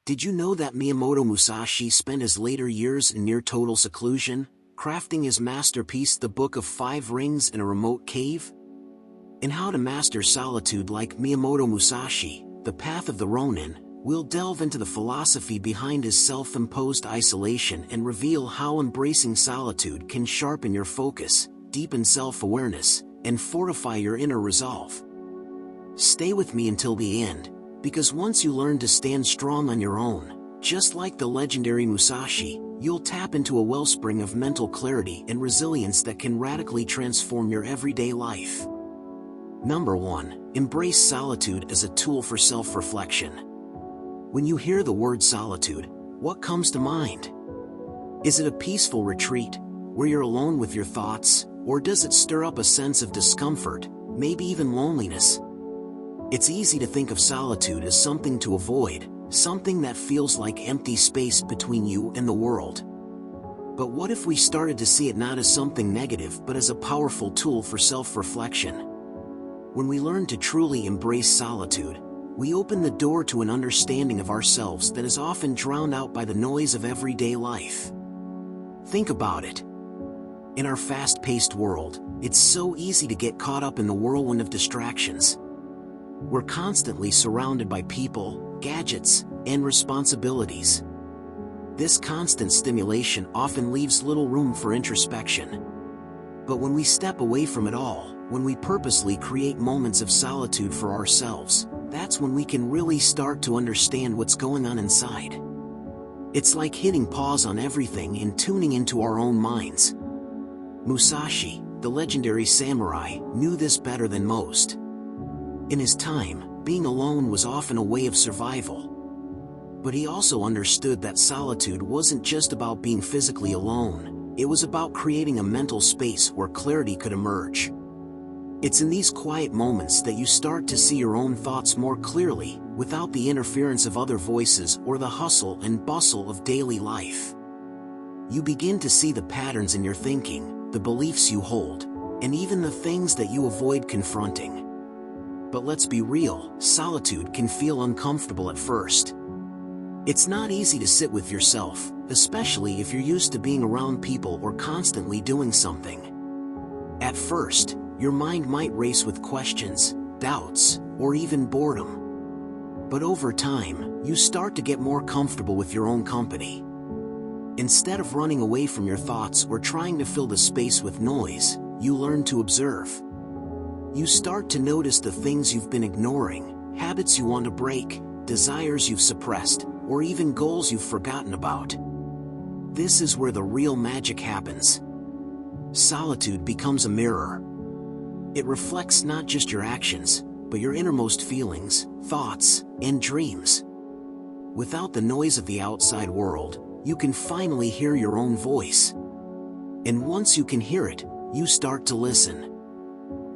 Did you know that Miyamoto Musashi spent his later years in near total seclusion, crafting his masterpiece The Book of Five Rings in a remote cave? In How to Master Solitude like Miyamoto Musashi, The Path of the Ronin, we'll delve into the philosophy behind his self-imposed isolation and reveal how embracing solitude can sharpen your focus, deepen self-awareness, and fortify your inner resolve. Stay with me until the end, because once you learn to stand strong on your own, just like the legendary Musashi, you'll tap into a wellspring of mental clarity and resilience that can radically transform your everyday life. Number 1. Embrace solitude as a tool for self-reflection. When you hear the word solitude, what comes to mind? Is it a peaceful retreat, where you're alone with your thoughts, or does it stir up a sense of discomfort, maybe even loneliness? It's easy to think of solitude as something to avoid, something that feels like empty space between you and the world. But what if we started to see it not as something negative but as a powerful tool for self-reflection? When we learn to truly embrace solitude, we open the door to an understanding of ourselves that is often drowned out by the noise of everyday life. Think about it. In our fast-paced world, it's so easy to get caught up in the whirlwind of distractions. We're constantly surrounded by people, gadgets, and responsibilities. This constant stimulation often leaves little room for introspection. But when we step away from it all, when we purposely create moments of solitude for ourselves, that's when we can really start to understand what's going on inside. It's like hitting pause on everything and tuning into our own minds. Musashi, the legendary samurai, knew this better than most. In his time, being alone was often a way of survival. But he also understood that solitude wasn't just about being physically alone, it was about creating a mental space where clarity could emerge. It's in these quiet moments that you start to see your own thoughts more clearly, without the interference of other voices or the hustle and bustle of daily life. You begin to see the patterns in your thinking, the beliefs you hold, and even the things that you avoid confronting. But let's be real, solitude can feel uncomfortable at first. It's not easy to sit with yourself, especially if you're used to being around people or constantly doing something. At first, your mind might race with questions, doubts, or even boredom. But over time, you start to get more comfortable with your own company. Instead of running away from your thoughts or trying to fill the space with noise, you learn to observe. You start to notice the things you've been ignoring, habits you want to break, desires you've suppressed, or even goals you've forgotten about. This is where the real magic happens. Solitude becomes a mirror. It reflects not just your actions, but your innermost feelings, thoughts, and dreams. Without the noise of the outside world, you can finally hear your own voice. And once you can hear it, you start to listen.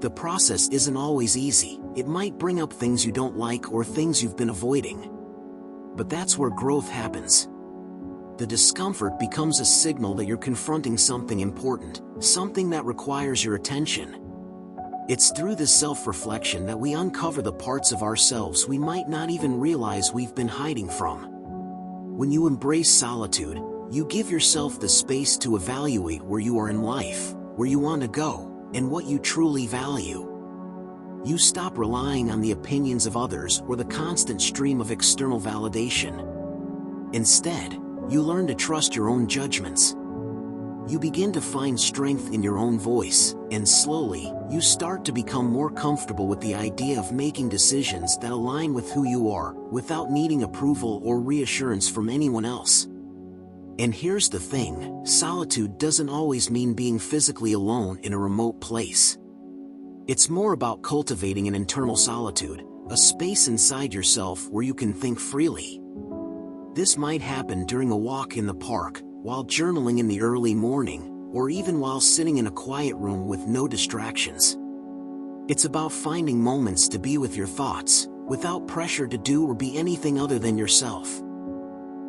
The process isn't always easy. It might bring up things you don't like or things you've been avoiding. But that's where growth happens. The discomfort becomes a signal that you're confronting something important, something that requires your attention. It's through this self-reflection that we uncover the parts of ourselves we might not even realize we've been hiding from. When you embrace solitude, you give yourself the space to evaluate where you are in life, where you want to go, and what you truly value. You stop relying on the opinions of others or the constant stream of external validation. Instead, you learn to trust your own judgments. You begin to find strength in your own voice, and slowly, you start to become more comfortable with the idea of making decisions that align with who you are, without needing approval or reassurance from anyone else. And here's the thing, solitude doesn't always mean being physically alone in a remote place. It's more about cultivating an internal solitude, a space inside yourself where you can think freely. This might happen during a walk in the park, while journaling in the early morning, or even while sitting in a quiet room with no distractions. It's about finding moments to be with your thoughts, without pressure to do or be anything other than yourself.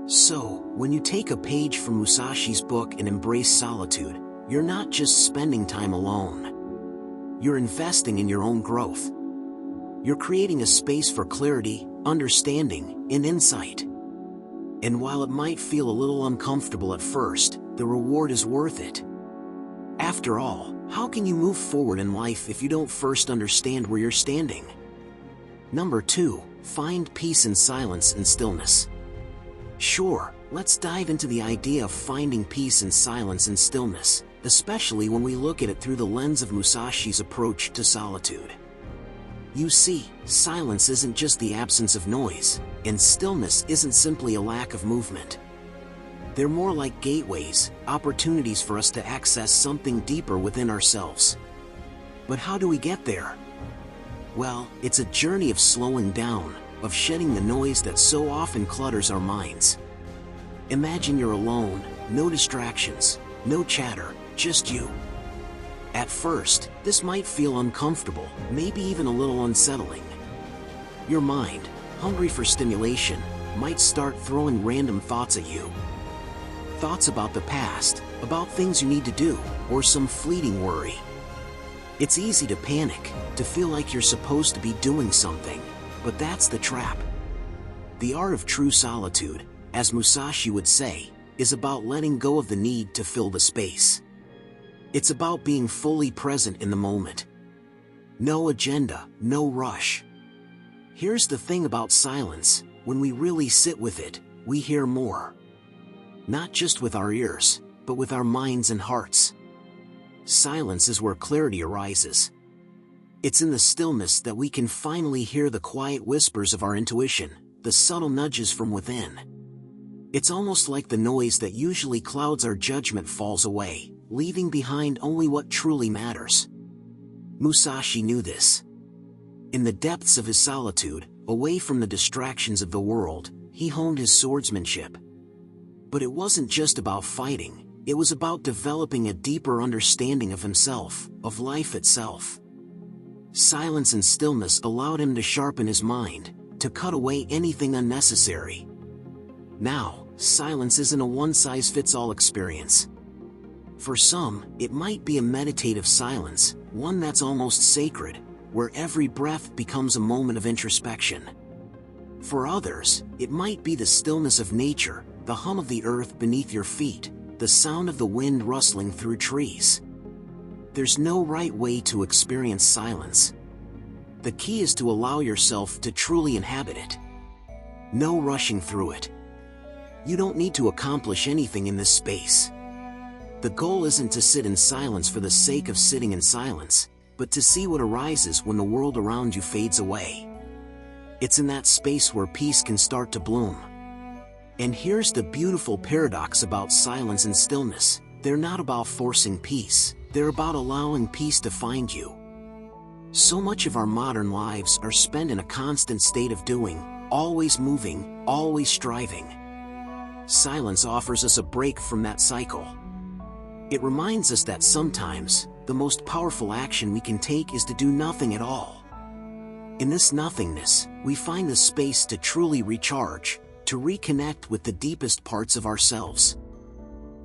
So, when you take a page from Musashi's book and embrace solitude, you're not just spending time alone. You're investing in your own growth. You're creating a space for clarity, understanding, and insight. And while it might feel a little uncomfortable at first, the reward is worth it. After all, how can you move forward in life if you don't first understand where you're standing? Number 2, find peace in silence and stillness. Sure, let's dive into the idea of finding peace in silence and stillness, especially when we look at it through the lens of Musashi's approach to solitude. You see, silence isn't just the absence of noise, and stillness isn't simply a lack of movement. They're more like gateways, opportunities for us to access something deeper within ourselves. But how do we get there? Well, it's a journey of slowing down, of shedding the noise that so often clutters our minds. Imagine you're alone, no distractions, no chatter, just you. At first, this might feel uncomfortable, maybe even a little unsettling. Your mind, hungry for stimulation, might start throwing random thoughts at you. Thoughts about the past, about things you need to do, or some fleeting worry. It's easy to panic, to feel like you're supposed to be doing something, but that's the trap. The art of true solitude, as Musashi would say, is about letting go of the need to fill the space. It's about being fully present in the moment. No agenda, no rush. Here's the thing about silence, when we really sit with it, we hear more. Not just with our ears, but with our minds and hearts. Silence is where clarity arises. It's in the stillness that we can finally hear the quiet whispers of our intuition, the subtle nudges from within. It's almost like the noise that usually clouds our judgment falls away, leaving behind only what truly matters. Musashi knew this. In the depths of his solitude, away from the distractions of the world, he honed his swordsmanship. But it wasn't just about fighting, it was about developing a deeper understanding of himself, of life itself. Silence and stillness allowed him to sharpen his mind, to cut away anything unnecessary. Now, silence isn't a one-size-fits-all experience. For some, it might be a meditative silence, one that's almost sacred, where every breath becomes a moment of introspection. For others, it might be the stillness of nature, the hum of the earth beneath your feet, the sound of the wind rustling through trees. There's no right way to experience silence. The key is to allow yourself to truly inhabit it. No rushing through it. You don't need to accomplish anything in this space. The goal isn't to sit in silence for the sake of sitting in silence, but to see what arises when the world around you fades away. It's in that space where peace can start to bloom. And here's the beautiful paradox about silence and stillness. They're not about forcing peace, they're about allowing peace to find you. So much of our modern lives are spent in a constant state of doing, always moving, always striving. Silence offers us a break from that cycle. It reminds us that sometimes, the most powerful action we can take is to do nothing at all. In this nothingness, we find the space to truly recharge, to reconnect with the deepest parts of ourselves.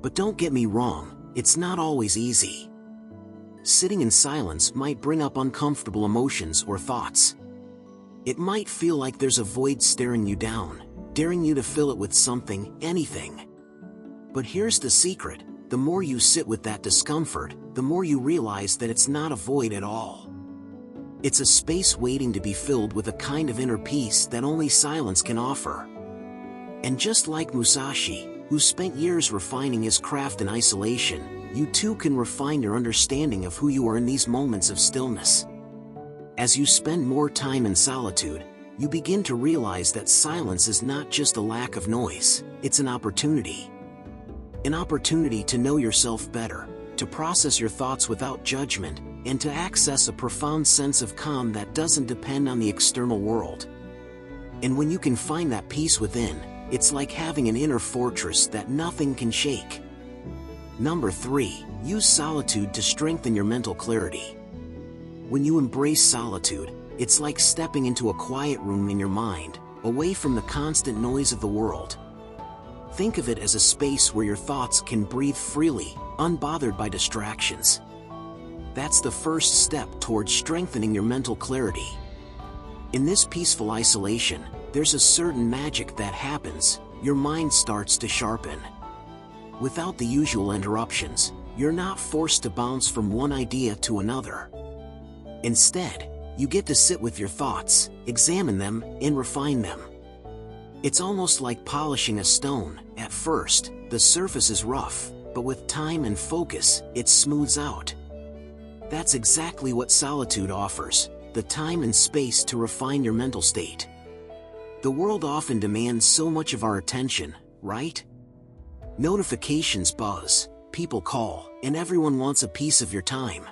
But don't get me wrong, it's not always easy. Sitting in silence might bring up uncomfortable emotions or thoughts. It might feel like there's a void staring you down, daring you to fill it with something, anything. But here's the secret, the more you sit with that discomfort, the more you realize that it's not a void at all. It's a space waiting to be filled with a kind of inner peace that only silence can offer. And just like Musashi, who spent years refining his craft in isolation, you too can refine your understanding of who you are in these moments of stillness. As you spend more time in solitude, you begin to realize that silence is not just a lack of noise, it's an opportunity. An opportunity to know yourself better, to process your thoughts without judgment, and to access a profound sense of calm that doesn't depend on the external world. And when you can find that peace within, it's like having an inner fortress that nothing can shake. Number 3, use solitude to strengthen your mental clarity. When you embrace solitude, it's like stepping into a quiet room in your mind, away from the constant noise of the world. Think of it as a space where your thoughts can breathe freely, unbothered by distractions. That's the first step towards strengthening your mental clarity. In this peaceful isolation, there's a certain magic that happens. your mind starts to sharpen. Without the usual interruptions, you're not forced to bounce from one idea to another. Instead, you get to sit with your thoughts, examine them, and refine them. It's almost like polishing a stone. At first, the surface is rough, but with time and focus, it smooths out. That's exactly what solitude offers, the time and space to refine your mental state. The world often demands so much of our attention, right? Notifications buzz, people call, and everyone wants a piece of your time.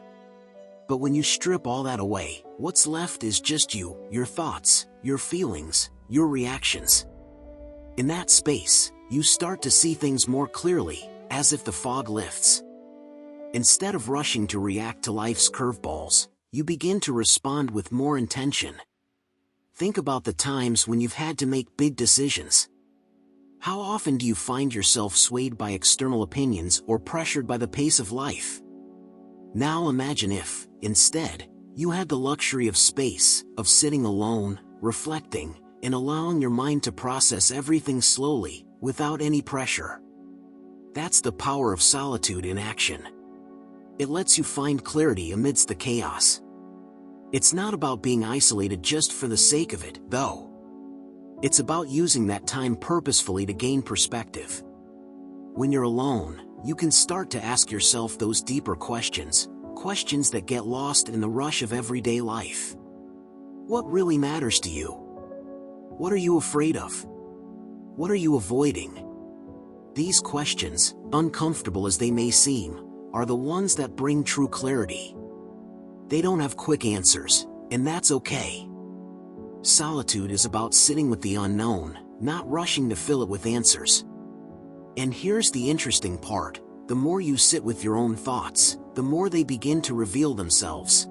But when you strip all that away, what's left is just you, your thoughts, your feelings, your reactions. In that space, you start to see things more clearly, as if the fog lifts. Instead of rushing to react to life's curveballs, you begin to respond with more intention. Think about the times when you've had to make big decisions. How often do you find yourself swayed by external opinions or pressured by the pace of life? Now imagine if, instead, you had the luxury of space, of sitting alone, reflecting, and allowing your mind to process everything slowly, without any pressure. That's the power of solitude in action. It lets you find clarity amidst the chaos. It's not about being isolated just for the sake of it, though. It's about using that time purposefully to gain perspective. When you're alone, you can start to ask yourself those deeper questions, questions that get lost in the rush of everyday life. What really matters to you? What are you afraid of? What are you avoiding? These questions, uncomfortable as they may seem, are the ones that bring true clarity. They don't have quick answers, and that's okay. Solitude is about sitting with the unknown, not rushing to fill it with answers. And here's the interesting part: the more you sit with your own thoughts, the more they begin to reveal themselves.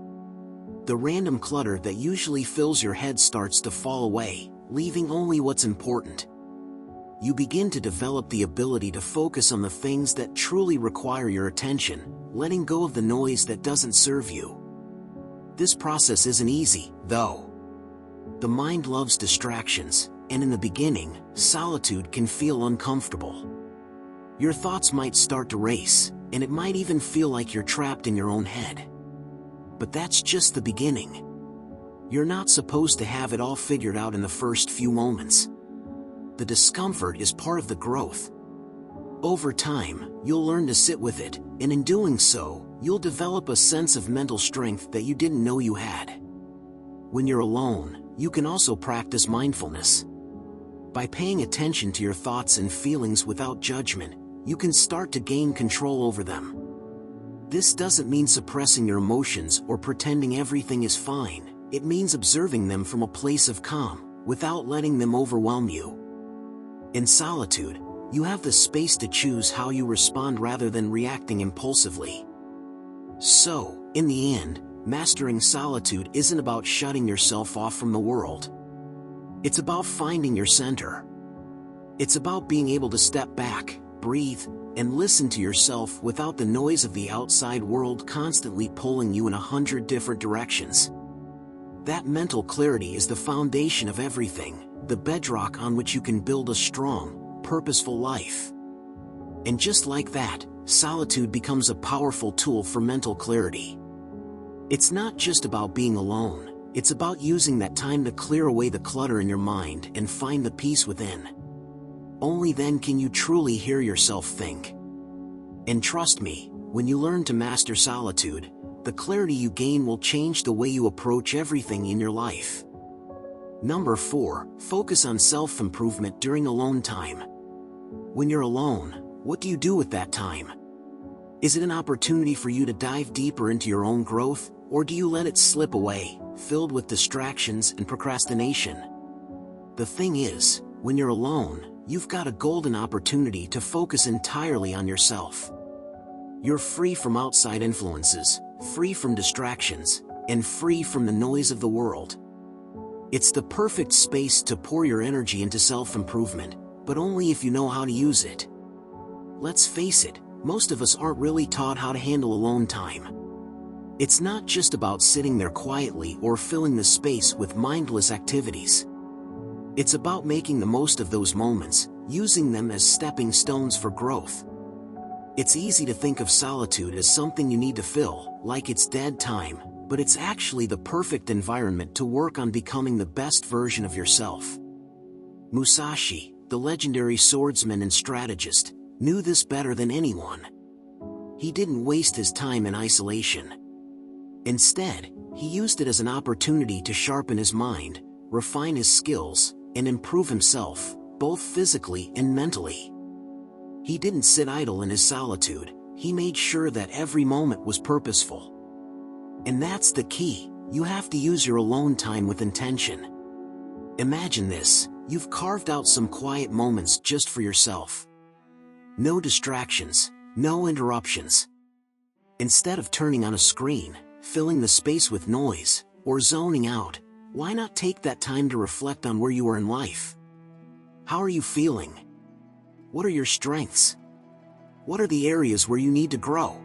The random clutter that usually fills your head starts to fall away, leaving only what's important. You begin to develop the ability to focus on the things that truly require your attention, letting go of the noise that doesn't serve you. This process isn't easy, though. The mind loves distractions, and in the beginning, solitude can feel uncomfortable. Your thoughts might start to race, and it might even feel like you're trapped in your own head. But that's just the beginning. You're not supposed to have it all figured out in the first few moments. The discomfort is part of the growth. Over time, you'll learn to sit with it, and in doing so, you'll develop a sense of mental strength that you didn't know you had. When you're alone, you can also practice mindfulness. By paying attention to your thoughts and feelings without judgment, you can start to gain control over them. This doesn't mean suppressing your emotions or pretending everything is fine. It means observing them from a place of calm, without letting them overwhelm you. In solitude, you have the space to choose how you respond rather than reacting impulsively. So, in the end, mastering solitude isn't about shutting yourself off from the world. It's about finding your center. It's about being able to step back, breathe, and listen to yourself without the noise of the outside world constantly pulling you in 100 different directions. That mental clarity is the foundation of everything, the bedrock on which you can build a strong, purposeful life. And just like that, solitude becomes a powerful tool for mental clarity. It's not just about being alone, it's about using that time to clear away the clutter in your mind and find the peace within. Only then can you truly hear yourself think. And trust me, when you learn to master solitude, the clarity you gain will change the way you approach everything in your life. Number 4, focus on self-improvement during alone time. When you're alone, what do you do with that time? Is it an opportunity for you to dive deeper into your own growth, or do you let it slip away, filled with distractions and procrastination? The thing is, when you're alone, you've got a golden opportunity to focus entirely on yourself. You're free from outside influences, free from distractions, and free from the noise of the world. It's the perfect space to pour your energy into self-improvement, but only if you know how to use it. Let's face it, most of us aren't really taught how to handle alone time. It's not just about sitting there quietly or filling the space with mindless activities. It's about making the most of those moments, using them as stepping stones for growth. It's easy to think of solitude as something you need to fill, like it's dead time, but it's actually the perfect environment to work on becoming the best version of yourself. Musashi, the legendary swordsman and strategist, knew this better than anyone. He didn't waste his time in isolation. Instead, he used it as an opportunity to sharpen his mind, refine his skills, and improve himself, both physically and mentally. He didn't sit idle in his solitude, he made sure that every moment was purposeful. And that's the key, you have to use your alone time with intention. Imagine this, you've carved out some quiet moments just for yourself. No distractions, no interruptions. Instead of turning on a screen, filling the space with noise, or zoning out, why not take that time to reflect on where you are in life? How are you feeling? What are your strengths? What are the areas where you need to grow?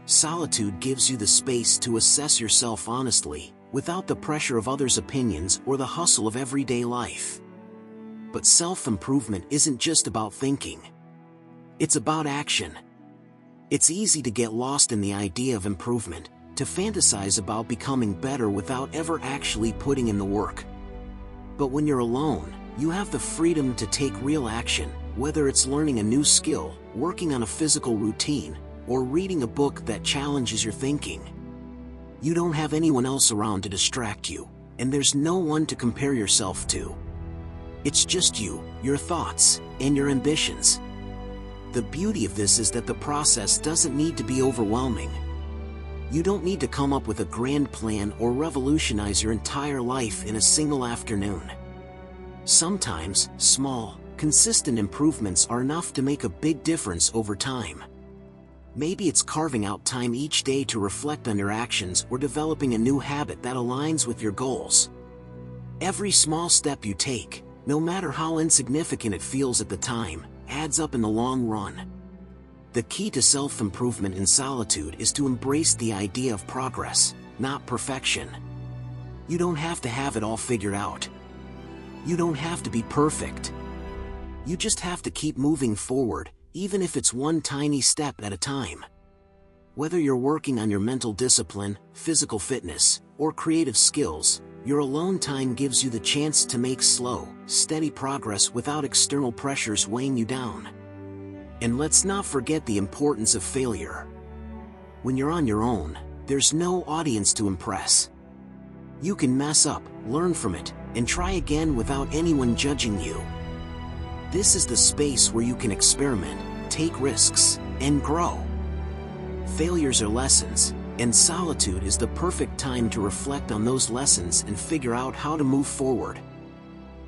Solitude gives you the space to assess yourself honestly, without the pressure of others' opinions or the hustle of everyday life. But self-improvement isn't just about thinking. It's about action. It's easy to get lost in the idea of improvement, to fantasize about becoming better without ever actually putting in the work. But when you're alone, you have the freedom to take real action, whether it's learning a new skill, working on a physical routine, or reading a book that challenges your thinking. You don't have anyone else around to distract you, and there's no one to compare yourself to. It's just you, your thoughts, and your ambitions. The beauty of this is that the process doesn't need to be overwhelming. You don't need to come up with a grand plan or revolutionize your entire life in a single afternoon. Sometimes, small, consistent improvements are enough to make a big difference over time. Maybe it's carving out time each day to reflect on your actions or developing a new habit that aligns with your goals. Every small step you take, no matter how insignificant it feels at the time, adds up in the long run. The key to self-improvement in solitude is to embrace the idea of progress, not perfection. You don't have to have it all figured out. You don't have to be perfect. You just have to keep moving forward, even if it's one tiny step at a time. Whether you're working on your mental discipline, physical fitness, or creative skills, your alone time gives you the chance to make slow, steady progress without external pressures weighing you down. And let's not forget the importance of failure. When you're on your own, there's no audience to impress. You can mess up, learn from it, and try again without anyone judging you. This is the space where you can experiment, take risks, and grow. Failures are lessons, and solitude is the perfect time to reflect on those lessons and figure out how to move forward.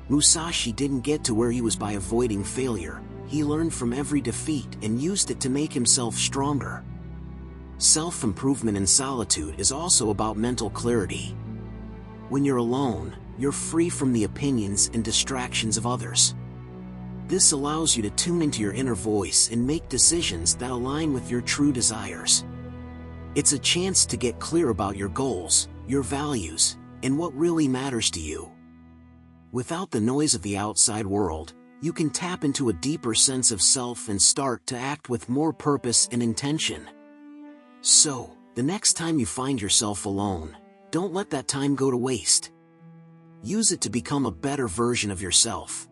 Musashi didn't get to where he was by avoiding failure. He learned from every defeat and used it to make himself stronger. Self-improvement in solitude is also about mental clarity. When you're alone, you're free from the opinions and distractions of others. This allows you to tune into your inner voice and make decisions that align with your true desires. It's a chance to get clear about your goals, your values, and what really matters to you. Without the noise of the outside world, you can tap into a deeper sense of self and start to act with more purpose and intention. So, the next time you find yourself alone, don't let that time go to waste. Use it to become a better version of yourself.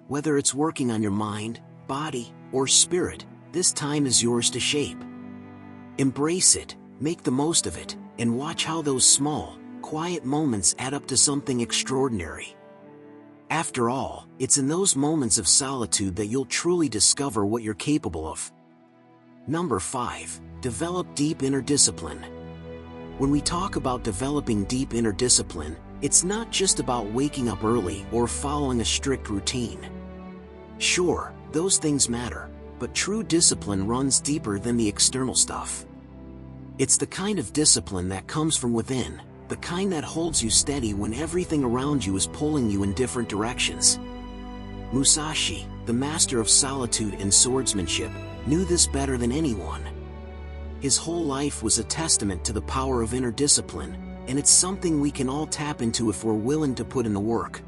Whether it's working on your mind, body, or spirit, this time is yours to shape. Embrace it, make the most of it, and watch how those small, quiet moments add up to something extraordinary. After all, it's in those moments of solitude that you'll truly discover what you're capable of. Number 5. Develop deep inner discipline. When we talk about developing deep inner discipline, it's not just about waking up early or following a strict routine. Sure, those things matter, but true discipline runs deeper than the external stuff. It's the kind of discipline that comes from within, the kind that holds you steady when everything around you is pulling you in different directions. Musashi, the master of solitude and swordsmanship, knew this better than anyone. His whole life was a testament to the power of inner discipline, and it's something we can all tap into if we're willing to put in the work.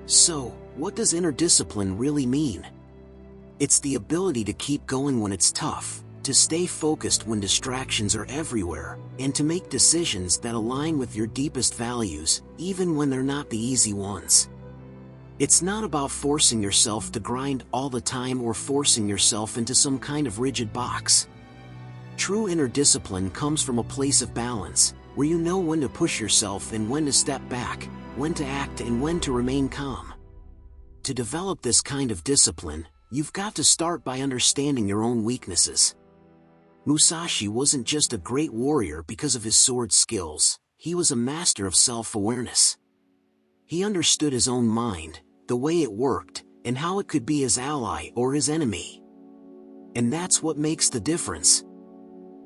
So, what does inner discipline really mean? It's the ability to keep going when it's tough, to stay focused when distractions are everywhere, and to make decisions that align with your deepest values, even when they're not the easy ones. It's not about forcing yourself to grind all the time or forcing yourself into some kind of rigid box. True inner discipline comes from a place of balance, where you know when to push yourself and when to step back, when to act and when to remain calm. To develop this kind of discipline, you've got to start by understanding your own weaknesses. Musashi wasn't just a great warrior because of his sword skills, he was a master of self-awareness. He understood his own mind, the way it worked, and how it could be his ally or his enemy. And that's what makes the difference.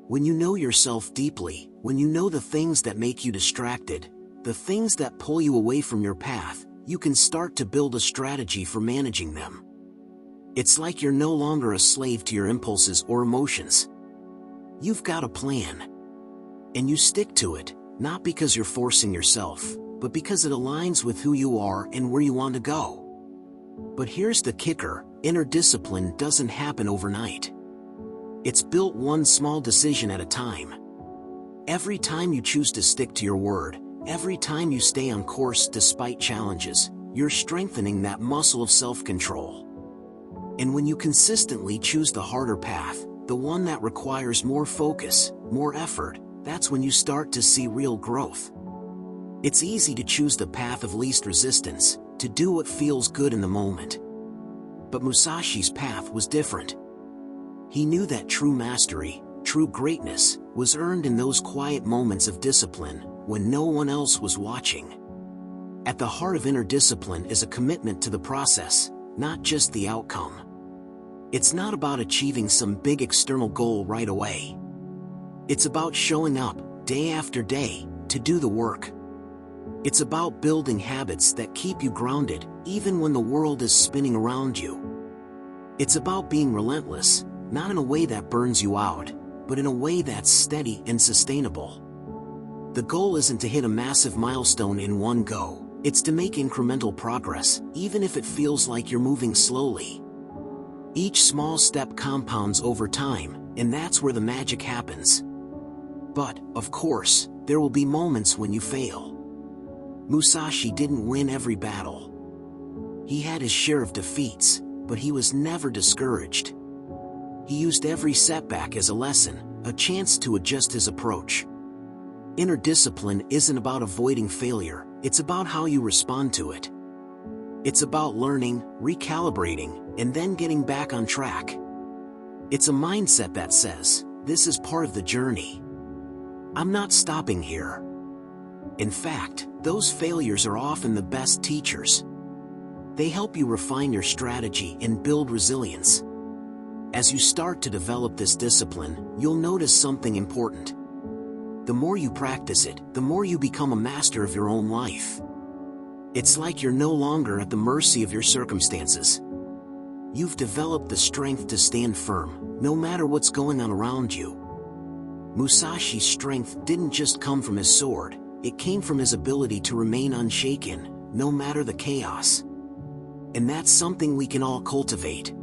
When you know yourself deeply, when you know the things that make you distracted, the things that pull you away from your path, you can start to build a strategy for managing them. It's like you're no longer a slave to your impulses or emotions. You've got a plan. And you stick to it, not because you're forcing yourself, but because it aligns with who you are and where you want to go. But here's the kicker, inner discipline doesn't happen overnight. It's built one small decision at a time. Every time you choose to stick to your word, every time you stay on course despite challenges, you're strengthening that muscle of self-control. And when you consistently choose the harder path, the one that requires more focus, more effort, that's when you start to see real growth. It's easy to choose the path of least resistance, to do what feels good in the moment. But Musashi's path was different. He knew that true mastery, true greatness, was earned in those quiet moments of discipline, when no one else was watching. At the heart of inner discipline is a commitment to the process, not just the outcome. It's not about achieving some big external goal right away. It's about showing up, day after day, to do the work. It's about building habits that keep you grounded, even when the world is spinning around you. It's about being relentless, not in a way that burns you out, but in a way that's steady and sustainable. The goal isn't to hit a massive milestone in one go, it's to make incremental progress, even if it feels like you're moving slowly. Each small step compounds over time, and that's where the magic happens. But, of course, there will be moments when you fail. Musashi didn't win every battle. He had his share of defeats, but he was never discouraged. He used every setback as a lesson, a chance to adjust his approach. Inner discipline isn't about avoiding failure, it's about how you respond to it. It's about learning, recalibrating, and then getting back on track. It's a mindset that says, this is part of the journey. I'm not stopping here. In fact, those failures are often the best teachers. They help you refine your strategy and build resilience. As you start to develop this discipline, you'll notice something important. The more you practice it, the more you become a master of your own life. It's like you're no longer at the mercy of your circumstances. You've developed the strength to stand firm, no matter what's going on around you. Musashi's strength didn't just come from his sword, it came from his ability to remain unshaken, no matter the chaos. And that's something we can all cultivate.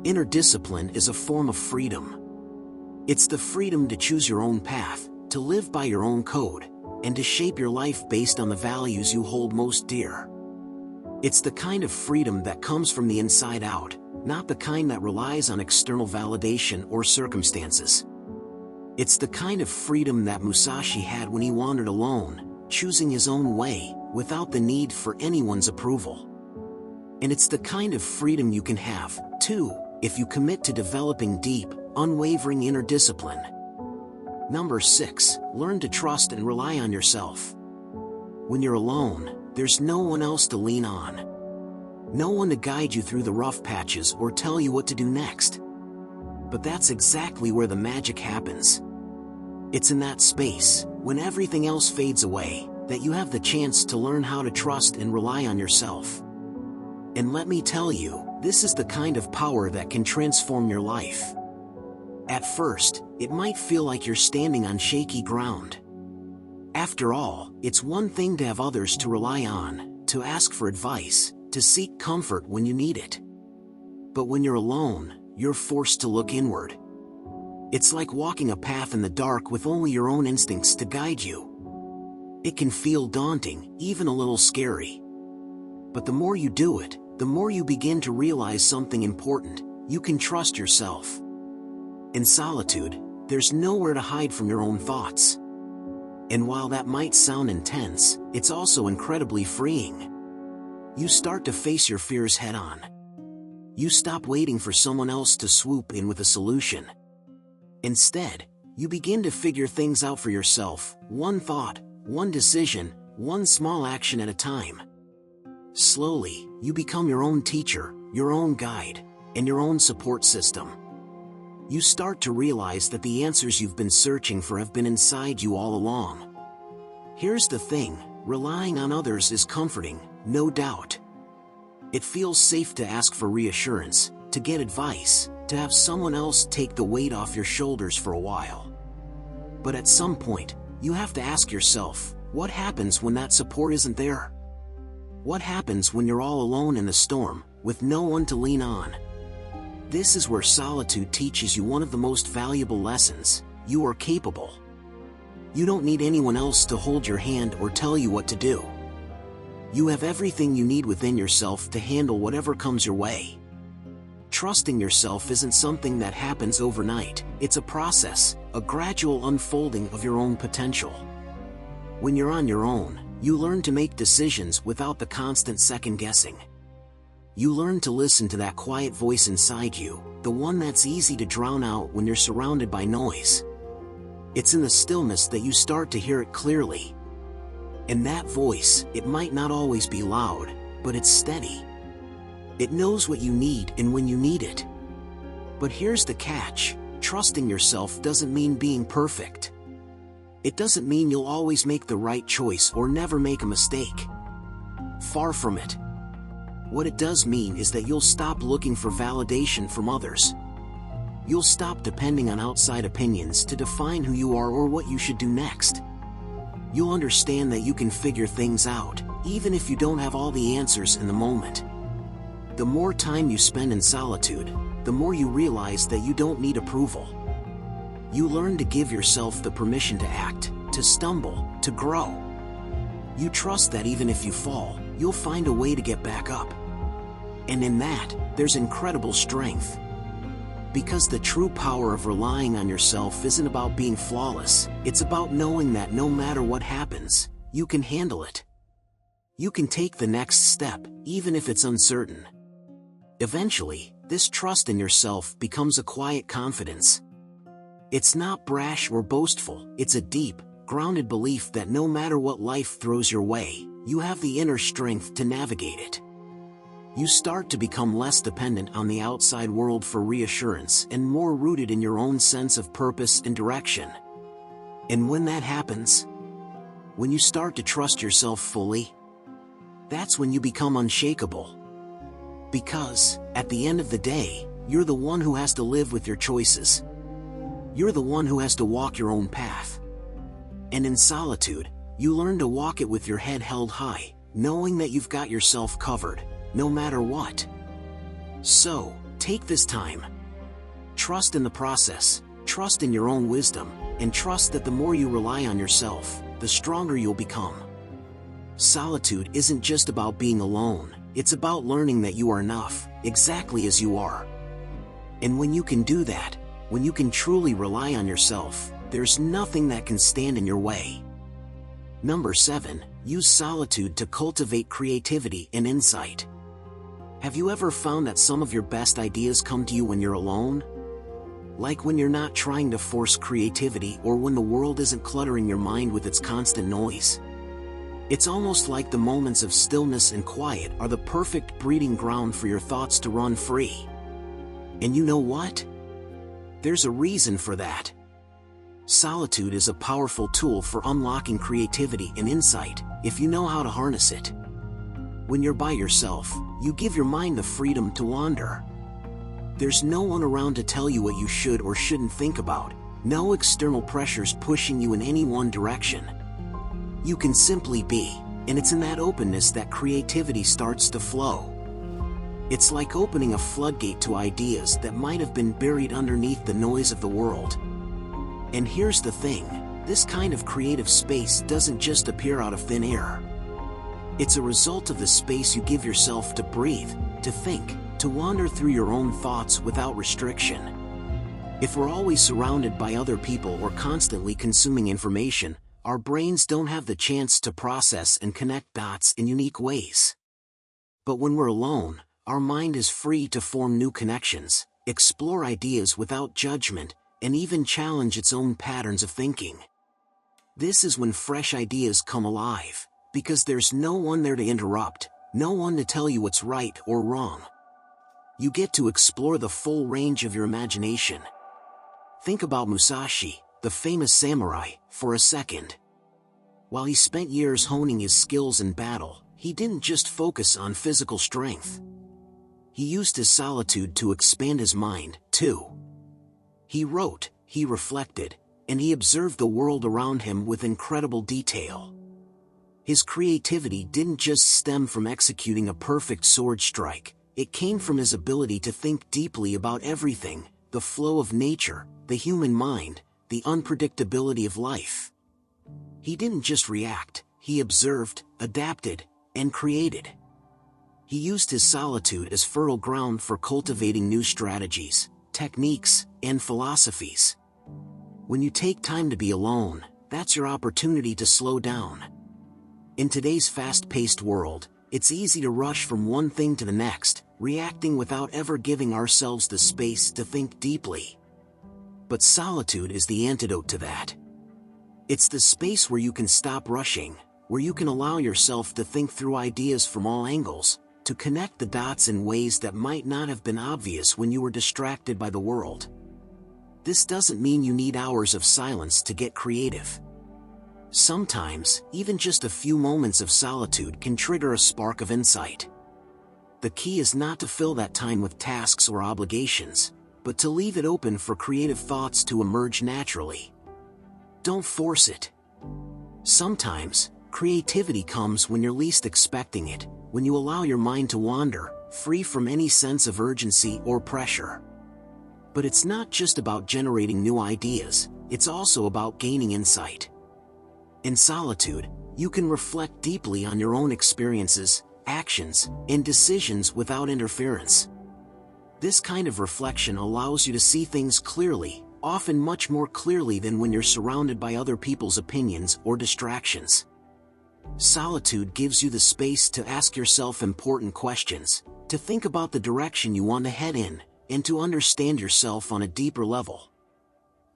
Inner discipline is a form of freedom. It's the freedom to choose your own path, to live by your own code, and to shape your life based on the values you hold most dear. It's the kind of freedom that comes from the inside out, not the kind that relies on external validation or circumstances. It's the kind of freedom that Musashi had when he wandered alone, choosing his own way, without the need for anyone's approval. And it's the kind of freedom you can have, too, if you commit to developing deep, unwavering inner discipline. Number 6, learn to trust and rely on yourself. When you're alone, there's no one else to lean on. No one to guide you through the rough patches or tell you what to do next. But that's exactly where the magic happens. It's in that space, when everything else fades away, that you have the chance to learn how to trust and rely on yourself. And let me tell you, this is the kind of power that can transform your life. At first, it might feel like you're standing on shaky ground. After all, it's one thing to have others to rely on, to ask for advice, to seek comfort when you need it. But when you're alone, you're forced to look inward. It's like walking a path in the dark with only your own instincts to guide you. It can feel daunting, even a little scary. But the more you do it, the more you begin to realize something important: you can trust yourself. In solitude, there's nowhere to hide from your own thoughts. And while that might sound intense, it's also incredibly freeing. You start to face your fears head-on. You stop waiting for someone else to swoop in with a solution. Instead, you begin to figure things out for yourself, one thought, one decision, one small action at a time. Slowly, you become your own teacher, your own guide, and your own support system. You start to realize that the answers you've been searching for have been inside you all along. Here's the thing: relying on others is comforting, no doubt. It feels safe to ask for reassurance, to get advice, to have someone else take the weight off your shoulders for a while. But at some point, you have to ask yourself, what happens when that support isn't there? What happens when you're all alone in the storm, with no one to lean on? This is where solitude teaches you one of the most valuable lessons: you are capable. You don't need anyone else to hold your hand or tell you what to do. You have everything you need within yourself to handle whatever comes your way. Trusting yourself isn't something that happens overnight. It's a process, a gradual unfolding of your own potential. When you're on your own, you learn to make decisions without the constant second-guessing. You learn to listen to that quiet voice inside you, the one that's easy to drown out when you're surrounded by noise. It's in the stillness that you start to hear it clearly. And that voice, it might not always be loud, but it's steady. It knows what you need and when you need it. But here's the catch: trusting yourself doesn't mean being perfect. It doesn't mean you'll always make the right choice or never make a mistake. Far from it. What it does mean is that you'll stop looking for validation from others. You'll stop depending on outside opinions to define who you are or what you should do next. You'll understand that you can figure things out, even if you don't have all the answers in the moment. The more time you spend in solitude, the more you realize that you don't need approval. You learn to give yourself the permission to act, to stumble, to grow. You trust that even if you fall, you'll find a way to get back up. And in that, there's incredible strength. Because the true power of relying on yourself isn't about being flawless, it's about knowing that no matter what happens, you can handle it. You can take the next step, even if it's uncertain. Eventually, this trust in yourself becomes a quiet confidence. It's not brash or boastful, it's a deep, grounded belief that no matter what life throws your way, you have the inner strength to navigate it. You start to become less dependent on the outside world for reassurance and more rooted in your own sense of purpose and direction. And when that happens, when you start to trust yourself fully, that's when you become unshakable. Because, at the end of the day, you're the one who has to live with your choices. You're the one who has to walk your own path. And in solitude, you learn to walk it with your head held high, knowing that you've got yourself covered, no matter what. So, take this time. Trust in the process, trust in your own wisdom, and trust that the more you rely on yourself, the stronger you'll become. Solitude isn't just about being alone, it's about learning that you are enough, exactly as you are. And when you can do that, when you can truly rely on yourself, there's nothing that can stand in your way. Number 7, use solitude to cultivate creativity and insight. Have you ever found that some of your best ideas come to you when you're alone? Like when you're not trying to force creativity or when the world isn't cluttering your mind with its constant noise? It's almost like the moments of stillness and quiet are the perfect breeding ground for your thoughts to run free. And you know what? There's a reason for that. Solitude is a powerful tool for unlocking creativity and insight, if you know how to harness it. When you're by yourself, you give your mind the freedom to wander. There's no one around to tell you what you should or shouldn't think about, no external pressures pushing you in any one direction. You can simply be. And it's in that openness that creativity starts to flow. It's like opening a floodgate to ideas that might have been buried underneath the noise of the world. And here's the thing, this kind of creative space doesn't just appear out of thin air. It's a result of the space you give yourself to breathe, to think, to wander through your own thoughts without restriction. If we're always surrounded by other people or constantly consuming information, our brains don't have the chance to process and connect dots in unique ways. But when we're alone, our mind is free to form new connections, explore ideas without judgment, and even challenge its own patterns of thinking. This is when fresh ideas come alive, because there's no one there to interrupt, no one to tell you what's right or wrong. You get to explore the full range of your imagination. Think about Musashi, the famous samurai, for a second. While he spent years honing his skills in battle, he didn't just focus on physical strength. He used his solitude to expand his mind, too. He wrote, he reflected, and he observed the world around him with incredible detail. His creativity didn't just stem from executing a perfect sword strike, it came from his ability to think deeply about everything, the flow of nature, the human mind, the unpredictability of life. He didn't just react, he observed, adapted, and created. He used his solitude as fertile ground for cultivating new strategies, techniques, and philosophies. When you take time to be alone, that's your opportunity to slow down. In today's fast-paced world, it's easy to rush from one thing to the next, reacting without ever giving ourselves the space to think deeply. But solitude is the antidote to that. It's the space where you can stop rushing, where you can allow yourself to think through ideas from all angles, to connect the dots in ways that might not have been obvious when you were distracted by the world. This doesn't mean you need hours of silence to get creative. Sometimes, even just a few moments of solitude can trigger a spark of insight. The key is not to fill that time with tasks or obligations, but to leave it open for creative thoughts to emerge naturally. Don't force it. Sometimes, creativity comes when you're least expecting it, when you allow your mind to wander, free from any sense of urgency or pressure. But it's not just about generating new ideas, it's also about gaining insight. In solitude, you can reflect deeply on your own experiences, actions, and decisions without interference. This kind of reflection allows you to see things clearly, often much more clearly than when you're surrounded by other people's opinions or distractions. Solitude gives you the space to ask yourself important questions, to think about the direction you want to head in, and to understand yourself on a deeper level.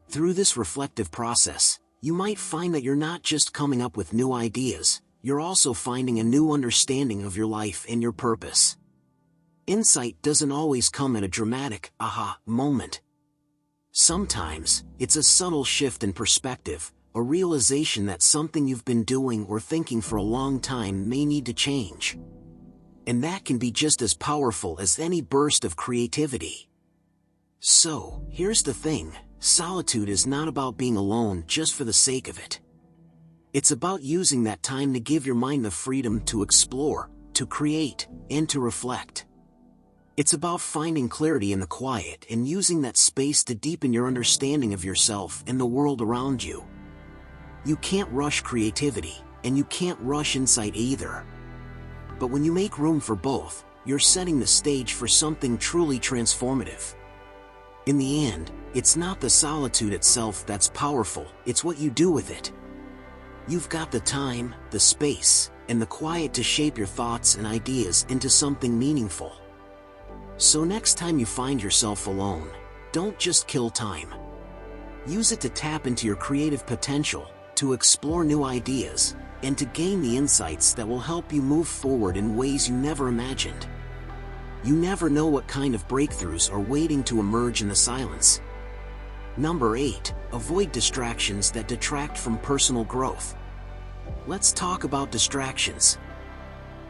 Through this reflective process, you might find that you're not just coming up with new ideas, you're also finding a new understanding of your life and your purpose. Insight doesn't always come at a dramatic, aha, moment. Sometimes, it's a subtle shift in perspective, a realization that something you've been doing or thinking for a long time may need to change. And that can be just as powerful as any burst of creativity. So, here's the thing, solitude is not about being alone just for the sake of it. It's about using that time to give your mind the freedom to explore, to create, and to reflect. It's about finding clarity in the quiet and using that space to deepen your understanding of yourself and the world around you. You can't rush creativity, and you can't rush insight either. But when you make room for both, you're setting the stage for something truly transformative. In the end, it's not the solitude itself that's powerful, it's what you do with it. You've got the time, the space, and the quiet to shape your thoughts and ideas into something meaningful. So next time you find yourself alone, don't just kill time. Use it to tap into your creative potential, to explore new ideas, and to gain the insights that will help you move forward in ways you never imagined. You never know what kind of breakthroughs are waiting to emerge in the silence. Number 8. Avoid distractions that detract from personal growth. Let's talk about distractions.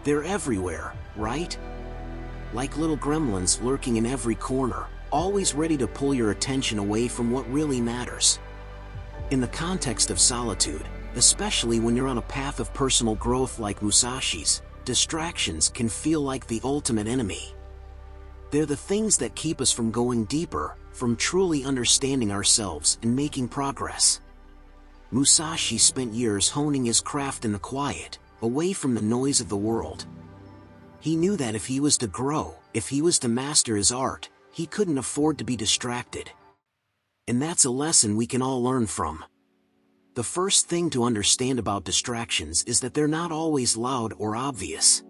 They're everywhere, right? Like little gremlins lurking in every corner, always ready to pull your attention away from what really matters. In the context of solitude, Especially when you're on a path of personal growth like Musashi's, distractions can feel like the ultimate enemy. They're the things that keep us from going deeper, from truly understanding ourselves and making progress. Musashi spent years honing his craft in the quiet, away from the noise of the world. He knew that if he was to grow, if he was to master his art, he couldn't afford to be distracted. And that's a lesson we can all learn from. The first thing to understand about distractions is that they're not always loud or obvious.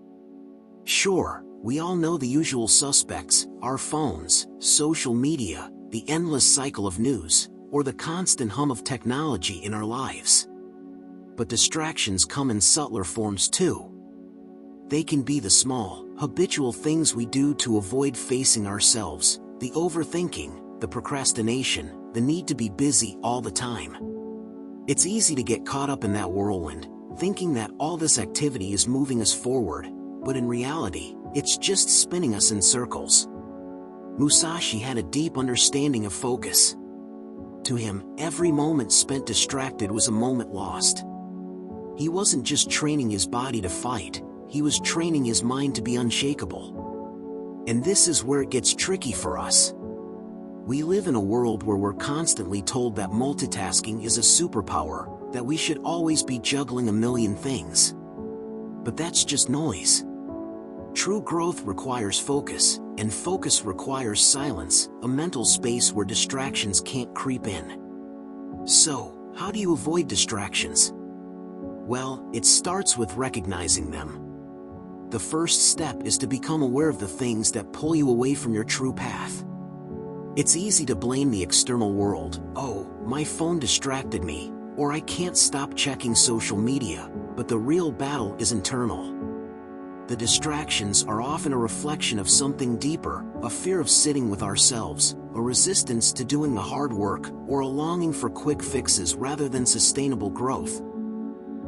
Sure, we all know the usual suspects: our phones, social media, the endless cycle of news, or the constant hum of technology in our lives. But distractions come in subtler forms too. They can be the small, habitual things we do to avoid facing ourselves, the overthinking, the procrastination, the need to be busy all the time. It's easy to get caught up in that whirlwind, thinking that all this activity is moving us forward, but in reality, it's just spinning us in circles. Musashi had a deep understanding of focus. To him, every moment spent distracted was a moment lost. He wasn't just training his body to fight, he was training his mind to be unshakable. And this is where it gets tricky for us. We live in a world where we're constantly told that multitasking is a superpower, that we should always be juggling a million things. But that's just noise. True growth requires focus, and focus requires silence, a mental space where distractions can't creep in. So, how do you avoid distractions? Well, it starts with recognizing them. The first step is to become aware of the things that pull you away from your true path. It's easy to blame the external world. Oh, my phone distracted me, or I can't stop checking social media, but the real battle is internal. The distractions are often a reflection of something deeper, a fear of sitting with ourselves, a resistance to doing the hard work, or a longing for quick fixes rather than sustainable growth.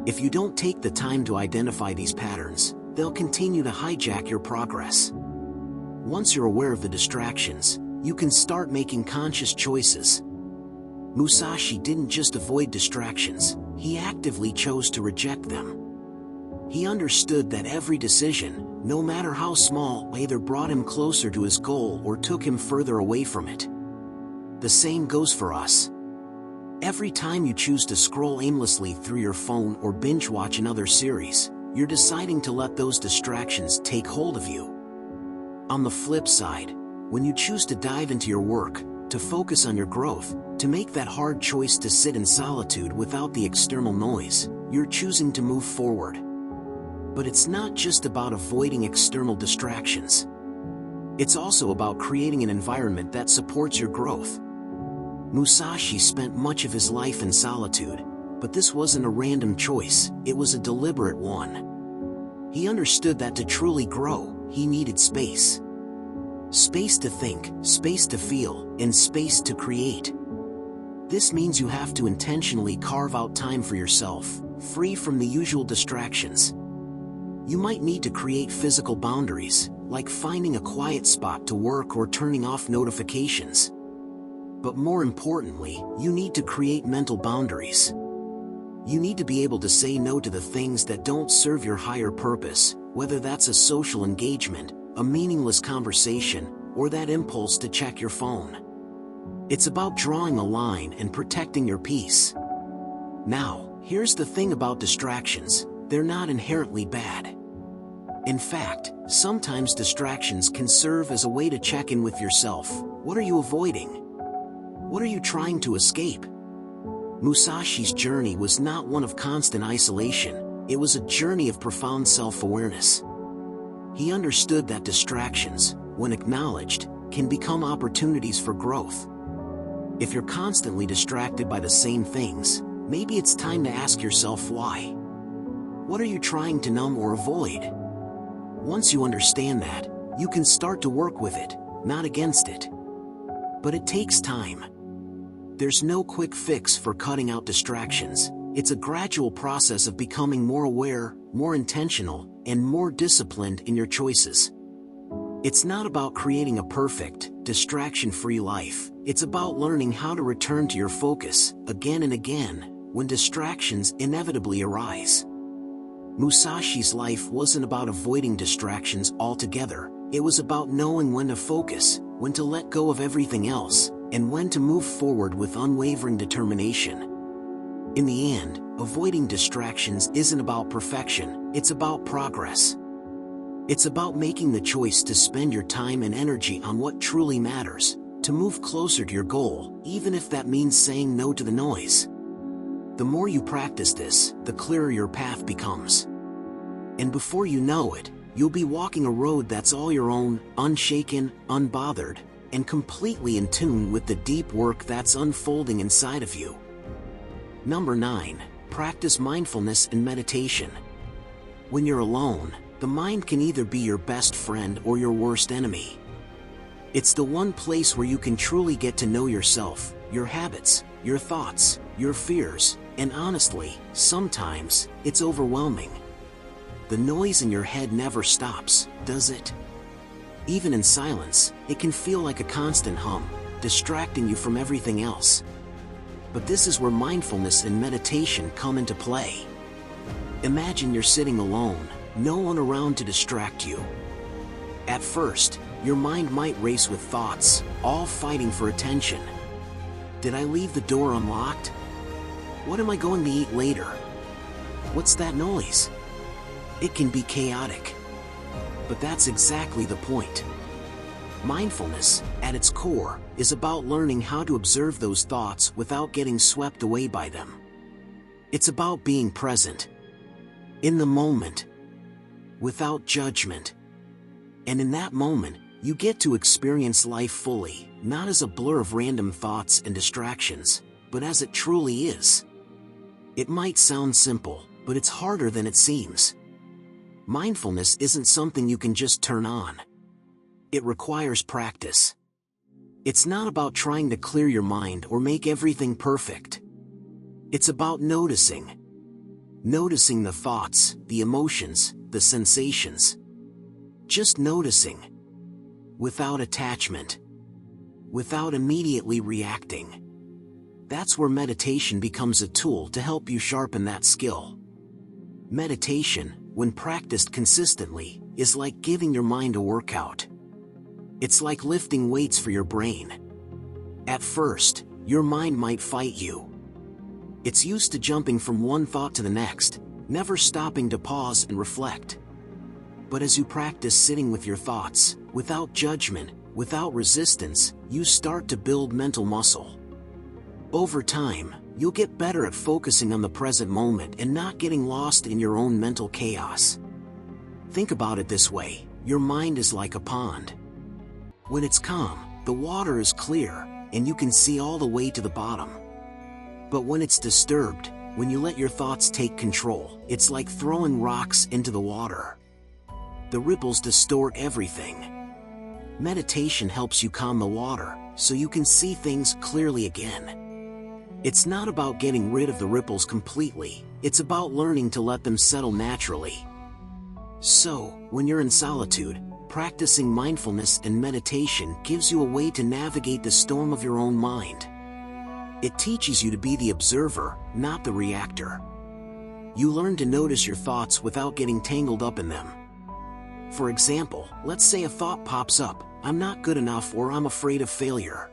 If you don't take the time to identify these patterns, they'll continue to hijack your progress. Once you're aware of the distractions, you can start making conscious choices. Musashi didn't just avoid distractions, he actively chose to reject them. He understood that every decision, no matter how small, either brought him closer to his goal or took him further away from it. The same goes for us. Every time you choose to scroll aimlessly through your phone or binge watch another series, you're deciding to let those distractions take hold of you. On the flip side, when you choose to dive into your work, to focus on your growth, to make that hard choice to sit in solitude without the external noise, you're choosing to move forward. But it's not just about avoiding external distractions. It's also about creating an environment that supports your growth. Musashi spent much of his life in solitude, but this wasn't a random choice, it was a deliberate one. He understood that to truly grow, he needed space. Space to think, space to feel, and space to create. This means you have to intentionally carve out time for yourself, free from the usual distractions. You might need to create physical boundaries, like finding a quiet spot to work or turning off notifications. But more importantly, you need to create mental boundaries. You need to be able to say no to the things that don't serve your higher purpose, whether that's a social engagement, a meaningless conversation, or that impulse to check your phone. It's about drawing a line and protecting your peace. Now, here's the thing about distractions, they're not inherently bad. In fact, sometimes distractions can serve as a way to check in with yourself. What are you avoiding? What are you trying to escape? Musashi's journey was not one of constant isolation, it was a journey of profound self-awareness. He understood that distractions, when acknowledged, can become opportunities for growth. If you're constantly distracted by the same things, maybe it's time to ask yourself why. What are you trying to numb or avoid? Once you understand that, you can start to work with it, not against it. But it takes time. There's no quick fix for cutting out distractions. It's a gradual process of becoming more aware, more intentional, and more disciplined in your choices. It's not about creating a perfect, distraction-free life. It's about learning how to return to your focus, again and again, when distractions inevitably arise. Musashi's life wasn't about avoiding distractions altogether, it was about knowing when to focus, when to let go of everything else, and when to move forward with unwavering determination. In the end, avoiding distractions isn't about perfection, it's about progress. It's about making the choice to spend your time and energy on what truly matters, to move closer to your goal, even if that means saying no to the noise. The more you practice this, the clearer your path becomes. And before you know it, you'll be walking a road that's all your own, unshaken, unbothered, and completely in tune with the deep work that's unfolding inside of you. Number 9. Practice mindfulness and meditation. When you're alone, the mind can either be your best friend or your worst enemy. It's the one place where you can truly get to know yourself, your habits, your thoughts, your fears, and honestly, sometimes, it's overwhelming. The noise in your head never stops, does it? Even in silence, it can feel like a constant hum, distracting you from everything else. But this is where mindfulness and meditation come into play. Imagine you're sitting alone, no one around to distract you. At first, your mind might race with thoughts, all fighting for attention. Did I leave the door unlocked? What am I going to eat later? What's that noise? It can be chaotic. But that's exactly the point. Mindfulness, at its core, is about learning how to observe those thoughts without getting swept away by them. It's about being present, in the moment, without judgment. And in that moment, you get to experience life fully, not as a blur of random thoughts and distractions, but as it truly is. It might sound simple, but it's harder than it seems. Mindfulness isn't something you can just turn on. It requires practice. It's not about trying to clear your mind or make everything perfect. It's about noticing. Noticing the thoughts, the emotions, the sensations. Just noticing. Without attachment. Without immediately reacting. That's where meditation becomes a tool to help you sharpen that skill. Meditation, when practiced consistently, is like giving your mind a workout. It's like lifting weights for your brain. At first, your mind might fight you. It's used to jumping from one thought to the next, never stopping to pause and reflect. But as you practice sitting with your thoughts, without judgment, without resistance, you start to build mental muscle. Over time, you'll get better at focusing on the present moment and not getting lost in your own mental chaos. Think about it this way, your mind is like a pond. When it's calm, the water is clear, and you can see all the way to the bottom. But when it's disturbed, when you let your thoughts take control, it's like throwing rocks into the water. The ripples distort everything. Meditation helps you calm the water, so you can see things clearly again. It's not about getting rid of the ripples completely, it's about learning to let them settle naturally. So, when you're in solitude, practicing mindfulness and meditation gives you a way to navigate the storm of your own mind. It teaches you to be the observer, not the reactor. You learn to notice your thoughts without getting tangled up in them. For example, let's say a thought pops up, I'm not good enough or I'm afraid of failure.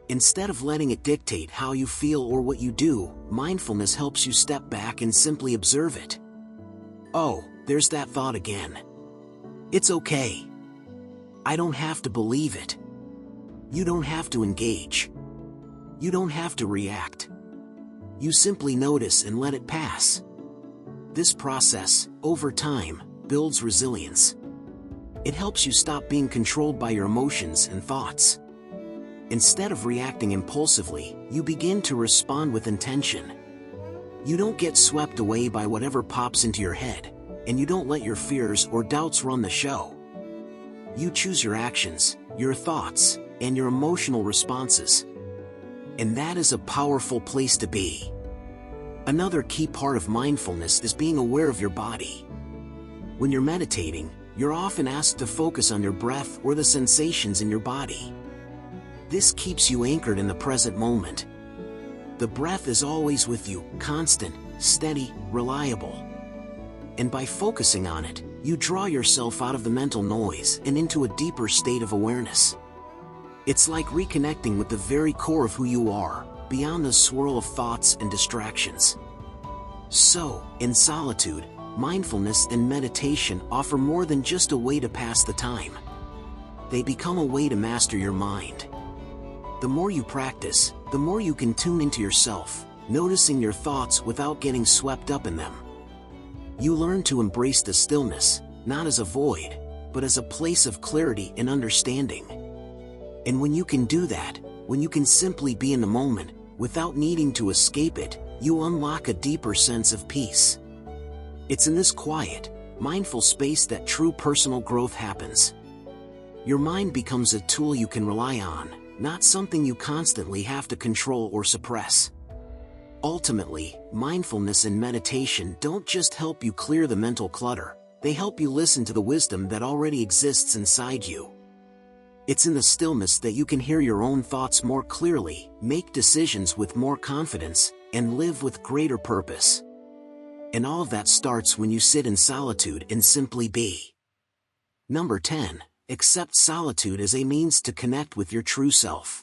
Instead of letting it dictate how you feel or what you do, mindfulness helps you step back and simply observe it. Oh, there's that thought again. It's okay. I don't have to believe it. You don't have to engage. You don't have to react. You simply notice and let it pass. This process, over time, builds resilience. It helps you stop being controlled by your emotions and thoughts. Instead of reacting impulsively, you begin to respond with intention. You don't get swept away by whatever pops into your head, and you don't let your fears or doubts run the show. You choose your actions, your thoughts, and your emotional responses. And that is a powerful place to be. Another key part of mindfulness is being aware of your body. When you're meditating, you're often asked to focus on your breath or the sensations in your body. This keeps you anchored in the present moment. The breath is always with you, constant, steady, reliable. And by focusing on it, you draw yourself out of the mental noise and into a deeper state of awareness. It's like reconnecting with the very core of who you are, beyond the swirl of thoughts and distractions. So, in solitude, mindfulness and meditation offer more than just a way to pass the time. They become a way to master your mind. The more you practice, the more you can tune into yourself, noticing your thoughts without getting swept up in them. You learn to embrace the stillness, not as a void, but as a place of clarity and understanding. And when you can do that, when you can simply be in the moment, without needing to escape it, you unlock a deeper sense of peace. It's in this quiet, mindful space that true personal growth happens. Your mind becomes a tool you can rely on, not something you constantly have to control or suppress. Ultimately, mindfulness and meditation don't just help you clear the mental clutter, they help you listen to the wisdom that already exists inside you. It's in the stillness that you can hear your own thoughts more clearly, make decisions with more confidence, and live with greater purpose. And all of that starts when you sit in solitude and simply be. Number 10. Accept solitude as a means to connect with your true self.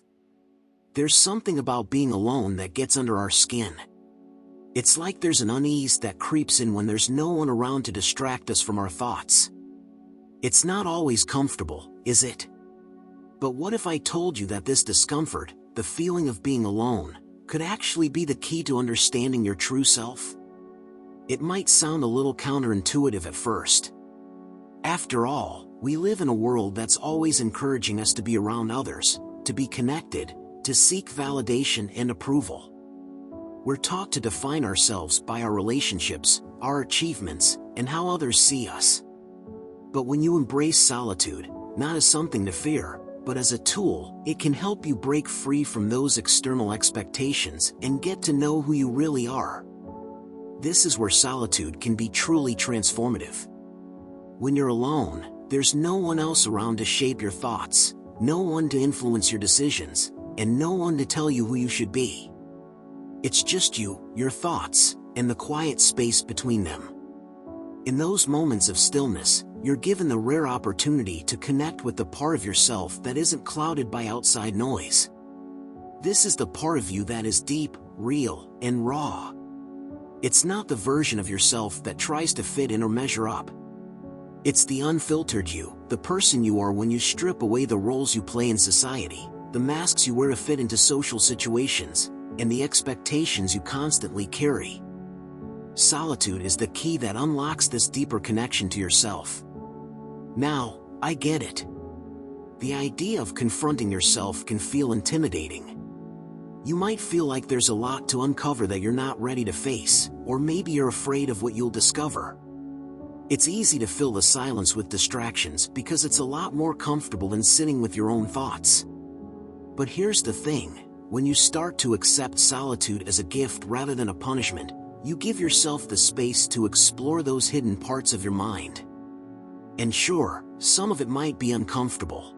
There's something about being alone that gets under our skin. It's like there's an unease that creeps in when there's no one around to distract us from our thoughts. It's not always comfortable, is it? But what if I told you that this discomfort, the feeling of being alone, could actually be the key to understanding your true self? It might sound a little counterintuitive at first. After all, we live in a world that's always encouraging us to be around others, to be connected, to seek validation and approval. We're taught to define ourselves by our relationships, our achievements, and how others see us. But when you embrace solitude, not as something to fear, but as a tool, it can help you break free from those external expectations and get to know who you really are. This is where solitude can be truly transformative. When you're alone, there's no one else around to shape your thoughts, no one to influence your decisions, and no one to tell you who you should be. It's just you, your thoughts, and the quiet space between them. In those moments of stillness, you're given the rare opportunity to connect with the part of yourself that isn't clouded by outside noise. This is the part of you that is deep, real, and raw. It's not the version of yourself that tries to fit in or measure up. It's the unfiltered you, the person you are when you strip away the roles you play in society, the masks you wear to fit into social situations, and the expectations you constantly carry. Solitude is the key that unlocks this deeper connection to yourself. Now, I get it. The idea of confronting yourself can feel intimidating. You might feel like there's a lot to uncover that you're not ready to face, or maybe you're afraid of what you'll discover. It's easy to fill the silence with distractions because it's a lot more comfortable than sitting with your own thoughts. But here's the thing, when you start to accept solitude as a gift rather than a punishment, you give yourself the space to explore those hidden parts of your mind. And sure, some of it might be uncomfortable.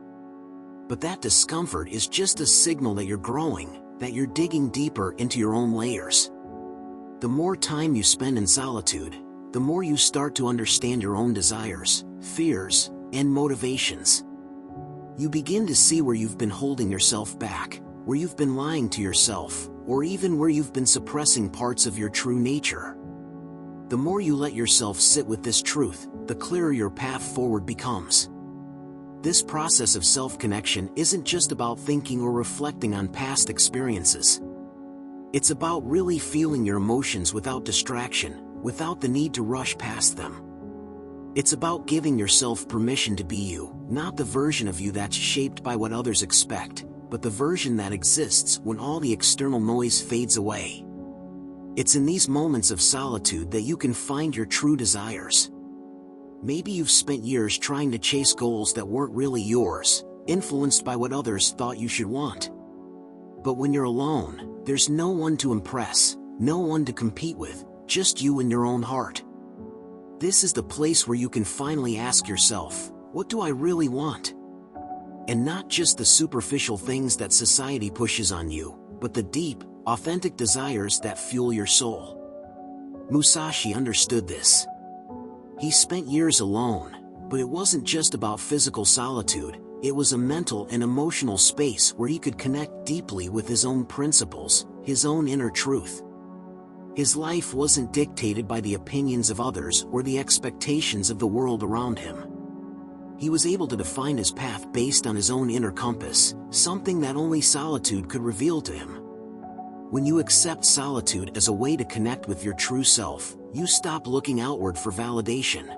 But that discomfort is just a signal that you're growing, that you're digging deeper into your own layers. The more time you spend in solitude, the more you start to understand your own desires, fears, and motivations. You begin to see where you've been holding yourself back, where you've been lying to yourself, or even where you've been suppressing parts of your true nature. The more you let yourself sit with this truth, the clearer your path forward becomes. This process of self-connection isn't just about thinking or reflecting on past experiences. It's about really feeling your emotions without distraction, without the need to rush past them. It's about giving yourself permission to be you, not the version of you that's shaped by what others expect, but the version that exists when all the external noise fades away. It's in these moments of solitude that you can find your true desires. Maybe you've spent years trying to chase goals that weren't really yours, influenced by what others thought you should want. But when you're alone, there's no one to impress, no one to compete with, just you and your own heart. This is the place where you can finally ask yourself, what do I really want? And not just the superficial things that society pushes on you, but the deep, authentic desires that fuel your soul. Musashi understood this. He spent years alone, but it wasn't just about physical solitude, it was a mental and emotional space where he could connect deeply with his own principles, his own inner truth. His life wasn't dictated by the opinions of others or the expectations of the world around him. He was able to define his path based on his own inner compass, something that only solitude could reveal to him. When you accept solitude as a way to connect with your true self, you stop looking outward for validation.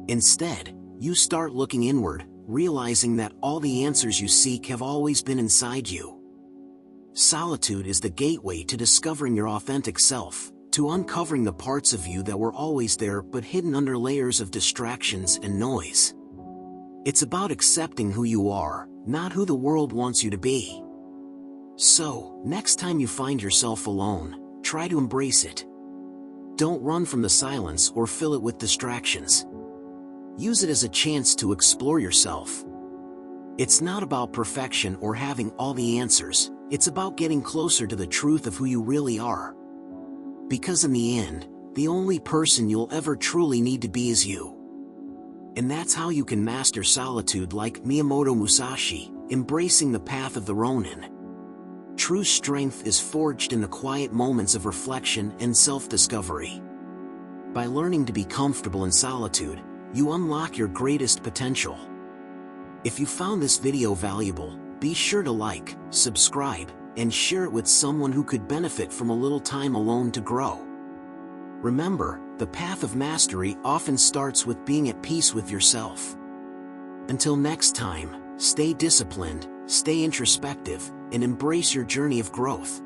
Instead, you start looking inward, realizing that all the answers you seek have always been inside you. Solitude is the gateway to discovering your authentic self, to uncovering the parts of you that were always there but hidden under layers of distractions and noise. It's about accepting who you are, not who the world wants you to be. So, next time you find yourself alone, try to embrace it. Don't run from the silence or fill it with distractions. Use it as a chance to explore yourself. It's not about perfection or having all the answers, it's about getting closer to the truth of who you really are. Because in the end, the only person you'll ever truly need to be is you. And that's how you can master solitude like Miyamoto Musashi, embracing the path of the Ronin. True strength is forged in the quiet moments of reflection and self-discovery. By learning to be comfortable in solitude, you unlock your greatest potential. If you found this video valuable, be sure to like, subscribe, and share it with someone who could benefit from a little time alone to grow. Remember, the path of mastery often starts with being at peace with yourself. Until next time, stay disciplined, stay introspective, and embrace your journey of growth.